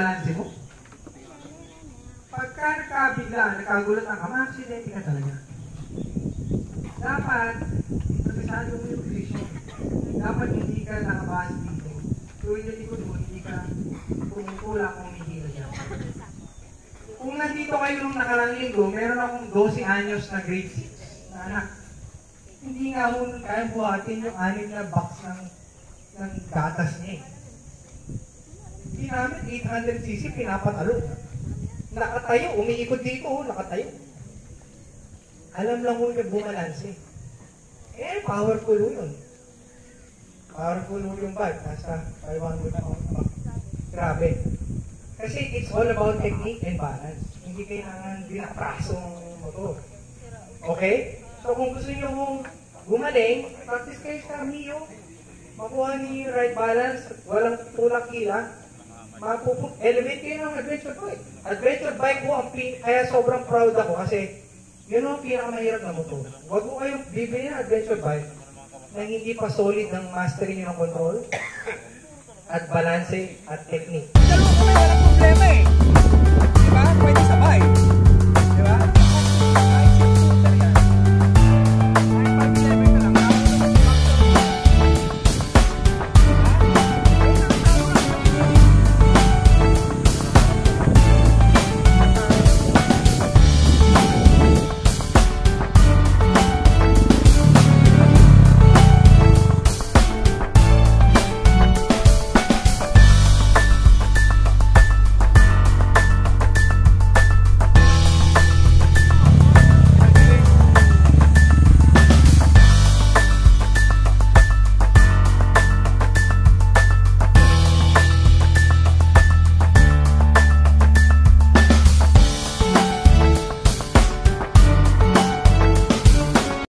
balance mo. Pagka nakabigla, nakagulat ka, ma-accidente ka talaga. Dapat, napisado mo yung position. Dapat hindi ka nakabase dito. So, yung likod mo, hindi ka pumupula kung hindi ka dyan. Kung nandito kayo nung nakarang linggo, meron akong 12 anyos na grade 6 na anak. Hindi nga ho kaya buhatin yung 6 na box ng gatas niya. Hindi namin 800cc pinapatalo. Nakatayo, umiikot dito, nakatayo. Alam lang mo yung bumalanse. Powerful yun. Powerful yung bike. Nasa 500 pounds pa. Grabe. Kasi it's all about technique and balance. Hindi kailangan dinaprasong motor. Okay? So kung gusto nyo mong gumaling, practice kayo sa Mio. Makuha niyo yung right balance, walang tulak kila. Elevate kayo ng adventure bike. Adventure bike ko, kaya sobrang proud ako kasi yun ang pinakamahirap na motor. Huwag mo kayong bibili ng adventure bike na hindi pa solid ng mastery nyo ng control at balance at technique.